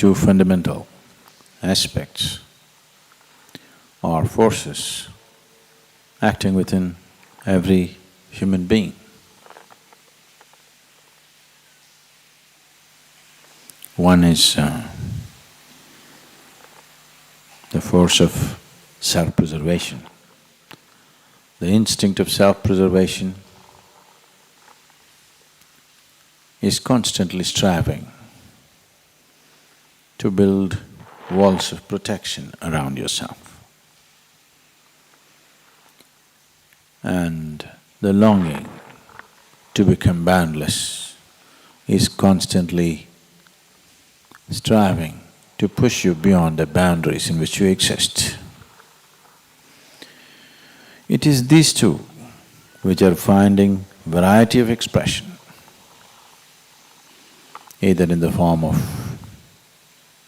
two fundamental aspects or forces acting within every human being. One is the force of self-preservation. The instinct of self-preservation is constantly striving to build walls of protection around yourself. And the longing to become boundless is constantly striving to push you beyond the boundaries in which you exist. It is these two which are finding variety of expression, either in the form of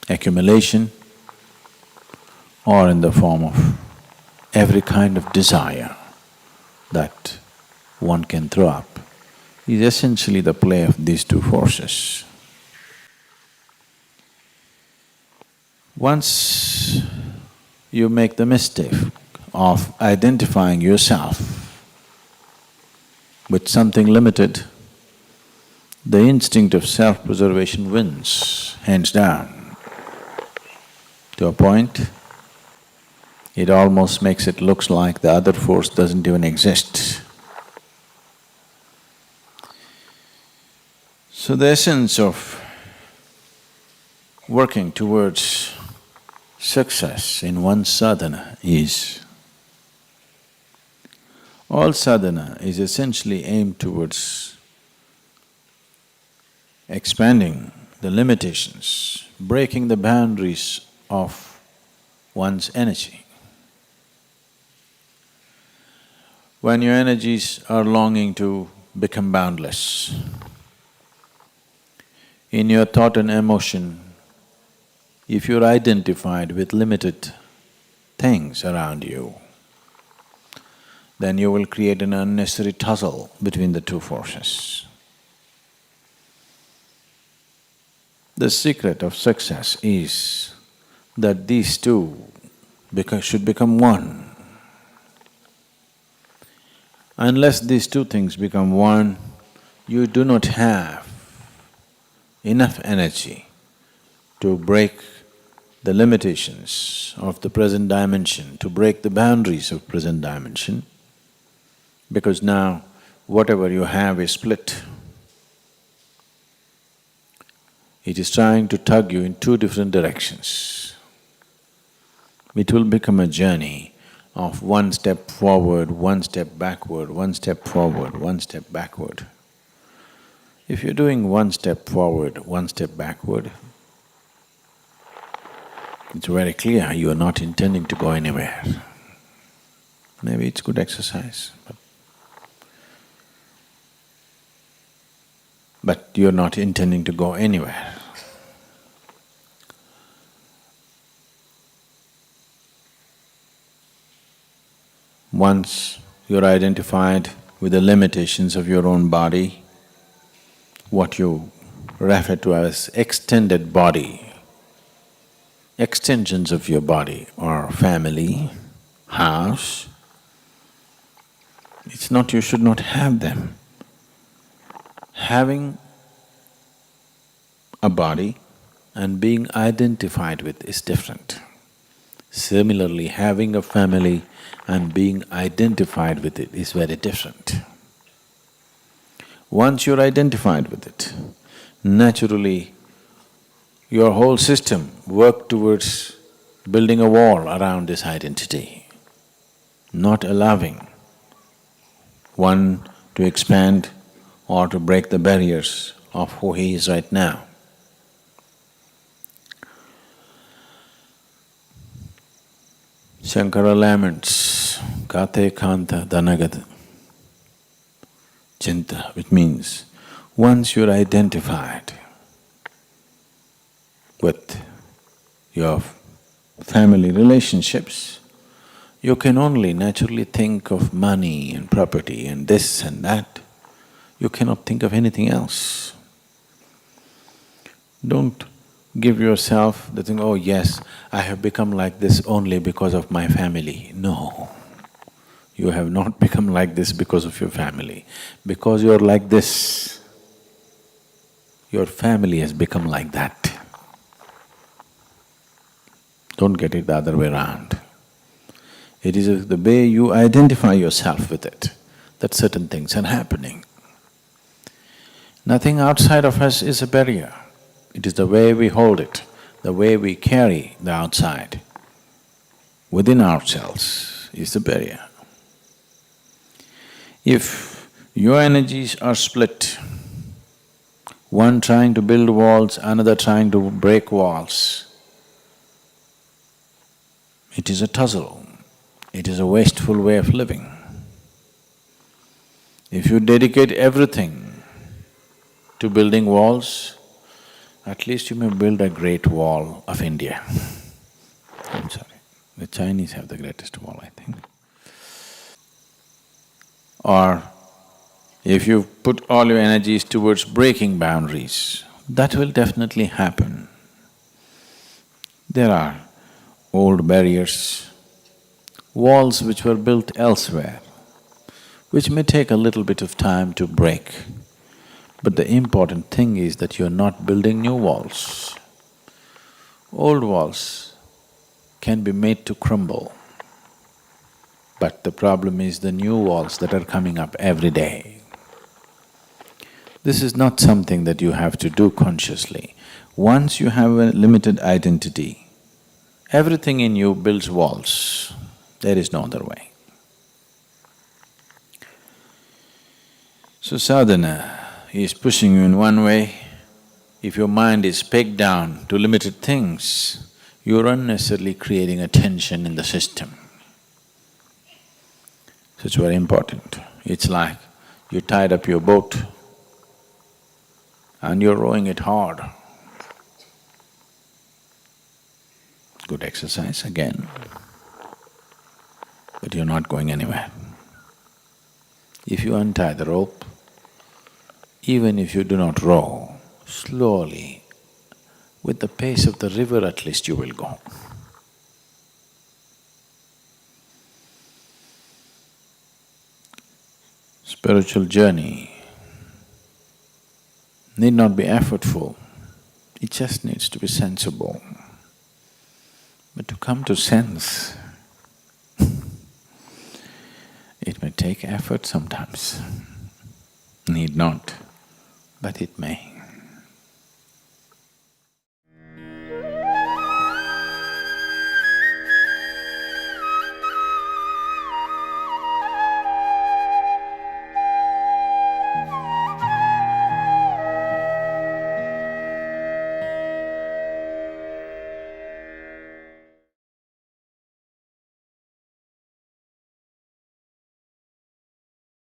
accumulation or in the form of every kind of desire that one can throw up, is essentially the play of these two forces. Once you make the mistake of identifying yourself with something limited, the instinct of self-preservation wins, hands down. To a point, it almost makes it looks like the other force doesn't even exist. So the essence of working towards success in one's sadhana is, all sadhana is essentially aimed towards expanding the limitations, breaking the boundaries of one's energy. When your energies are longing to become boundless, in your thought and emotion, if you're identified with limited things around you, then you will create an unnecessary tussle between the two forces. The secret of success is that these two should become one. Unless these two things become one, you do not have enough energy to break the limitations of the present dimension, to break the boundaries of present dimension, because now whatever you have is split. It is trying to tug you in two different directions. It will become a journey of one step forward, one step backward, one step forward, one step backward. If you're doing one step forward, one step backward, it's very clear you are not intending to go anywhere. Maybe it's good exercise, but you're not intending to go anywhere. Once you're identified with the limitations of your own body, what you refer to as extended body, extensions of your body are family, house, it's not… you should not have them. Having a body and being identified with is different. Similarly, having a family and being identified with it is very different. Once you're identified with it, naturally your whole system works towards building a wall around this identity, not allowing one to expand or to break the barriers of who he is right now. Shankara laments, kate kanta dhanagata chinta, which means once you're identified with your family relationships, you can only naturally think of money and property and this and that. You cannot think of anything else. Don't give yourself the thing, oh yes, I have become like this only because of my family. No, you have not become like this because of your family. Because you're like this, your family has become like that. Don't get it the other way around. It is the way you identify yourself with it, that certain things are happening. Nothing outside of us is a barrier. It is the way we hold it, the way we carry the outside within ourselves is the barrier. If your energies are split, one trying to build walls, another trying to break walls, it is a tussle, it is a wasteful way of living. If you dedicate everything to building walls, at least you may build a great wall of India. I'm sorry, the Chinese have the greatest wall, I think. Or if you put all your energies towards breaking boundaries, that will definitely happen. There are old barriers, walls which were built elsewhere, which may take a little bit of time to break. But the important thing is that you're not building new walls. Old walls can be made to crumble, but the problem is the new walls that are coming up every day. This is not something that you have to do consciously. Once you have a limited identity, everything in you builds walls. There is no other way. So sadhana is pushing you in one way. If your mind is pegged down to limited things, you're unnecessarily creating a tension in the system. So it's very important. It's like you tied up your boat and you're rowing it hard. Good exercise again, but you're not going anywhere. If you untie the rope, even if you do not row, slowly, with the pace of the river at least you will go. Spiritual journey need not be effortful, it just needs to be sensible. But to come to sense, it may take effort sometimes. Need not, but it may.